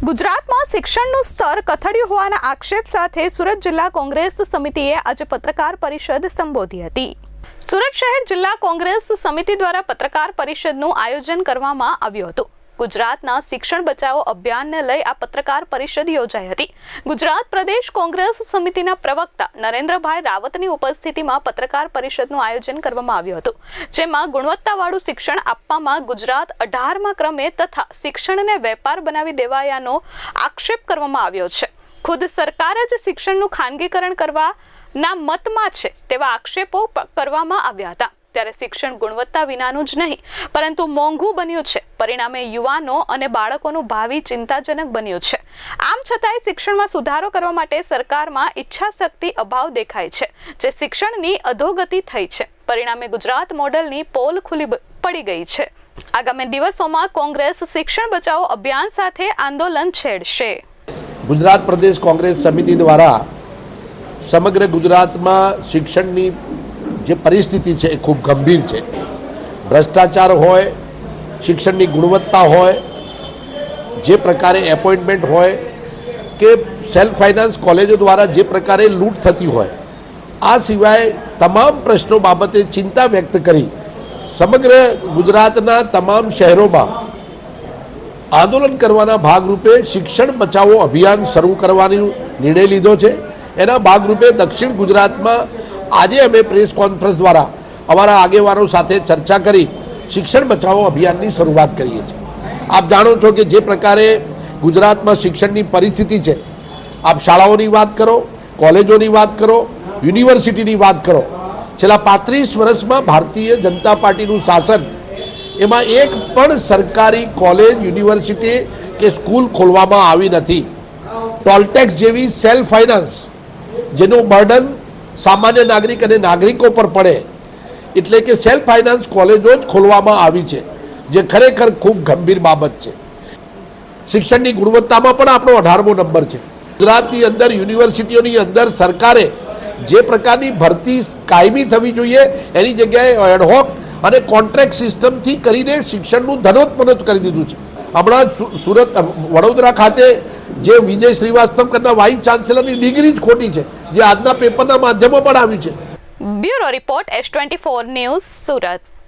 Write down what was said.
ગુજરાતમાં શિક્ષણનું સ્તર કથળ્યું હોવાના આક્ષેપ સાથે સુરત જિલ્લા કોંગ્રેસ સમિતિએ આજે પત્રકાર પરિષદ સંબોધી હતી। સુરત શહેર જિલ્લા કોંગ્રેસ સમિતિ દ્વારા પત્રકાર પરિષદનું આયોજન કરવામાં આવ્યું હતું। ગુજરાતના શિક્ષણ બચાવો અભિયાનને લઈ આ પત્રકાર પરિષદ યોજાઈ હતી। ગુજરાત પ્રદેશ કોંગ્રેસ સમિતિના પ્રવક્તા નરેન્દ્રભાઈ રાવતની ઉપસ્થિતિમાં પત્રકાર પરિષદનું આયોજન કરવામાં આવ્યું હતું, જેમાં ગુણવત્તાવાળું શિક્ષણ આપવામાં ગુજરાત 18મા ક્રમે તથા શિક્ષણને વેપાર બનાવી દેવાયાનો આક્ષેપ કરવામાં આવ્યો છે। ખુદ સરકાર જ શિક્ષણનું ખાનગીકરણ કરવાના મતમાં છે તેવા આક્ષેપો કરવામાં આવ્યા હતા। ત્યારે શિક્ષણ ગુણવત્તા વિનાનું જ નહીં પરંતુ મોંઘું બન્યું છે। પરિણામે યુવાનો અને બાળકોનું ભાવિ ચિંતાજનક બન્યું છે। આમ છતાંય શિક્ષણમાં સુધારો કરવા માટે સરકારમાં ઈચ્છાશક્તિ અભાવ દેખાય છે, જે શિક્ષણની અધોગતિ થઈ છે। પરિણામે ગુજરાત મોડલની પોલ ખુલ્લી પડી ગઈ છે। આગામી દિવસોમાં કોંગ્રેસ શિક્ષણ બચાવો અભિયાન સાથે આંદોલન છેડશે। ગુજરાત પ્રદેશ કોંગ્રેસ સમિતિ દ્વારા સમગ્ર ગુજરાતમાં શિક્ષણની જે પરિસ્થિતિ છે એ ખૂબ ગંભીર છે। ભ્રષ્ટાચાર હોય, શિક્ષણની ગુણવત્તા હોય, જે પ્રકારે એપોઇન્ટમેન્ટ હોય કે સેલ્ફ ફાઇનાન્સ કોલેજો દ્વારા જે પ્રકારે લૂંટ થતી હોય, આ સિવાય તમામ પ્રશ્નો બાબતે ચિંતા વ્યક્ત કરી સમગ્ર ગુજરાતના તમામ શહેરોમાં આંદોલન કરવાના ભાગરૂપે શિક્ષણ બચાવો અભિયાન શરૂ કરવાનો નિર્ણય લીધો છે। એના ભાગરૂપે દક્ષિણ ગુજરાતમાં આજે અમે પ્રેસ કોન્ફરન્સ દ્વારા અમારા આગેવાનો સાથે ચર્ચા કરી શિક્ષણ બચાવો અભિયાનની શરૂઆત કરીએ છીએ। આપ જાણો છો કે જે પ્રકારે ગુજરાતમાં શિક્ષણની પરિસ્થિતિ છે, આપ શાળાઓની વાત કરો, કોલેજોની વાત કરો, યુનિવર્સિટીની વાત કરો, છેલ્લા 35 વર્ષમાં ભારતીય જનતા પાર્ટીનું શાસન, એમાં એક પણ સરકારી કોલેજ, યુનિવર્સિટી કે સ્કૂલ ખોલવામાં આવી નથી। ટોલટેક્સ જેવી સેલ્ફ ફાઇનાન્સ જેનું બર્ડન સામાન્ય નાગરિક અને નાગરિકો પર પડે, એટલે કે સેલ્ફ ફાઇનાન્સ કોલેજો જ ખોલવામાં આવી છે, જે ખરેખર ખૂબ ગંભીર બાબત છે। શિક્ષણની ગુણવત્તામાં પણ આપણો 18મો નંબર છે। ગુજરાતની અંદર યુનિવર્સિટીઓની અંદર સરકારે જે પ્રકારની ભરતી કાયમી થવી જોઈએ એની જગ્યાએ એડહોક અને કોન્ટ્રાક્ટ સિસ્ટમથી કરીને શિક્ષણનું ધનોત્પન્ન કરી દીધું છે। હમણાં સુરત વડોદરા ખાતે જે વિજય શ્રીવાસ્તવ કરના વાઇસ ચાન્સેલરની ડિગ્રી જ ખોટી છે, જે આજના પેપરના માધ્યમો પણ આવ્યું છે। Bureau report S24 news Surat.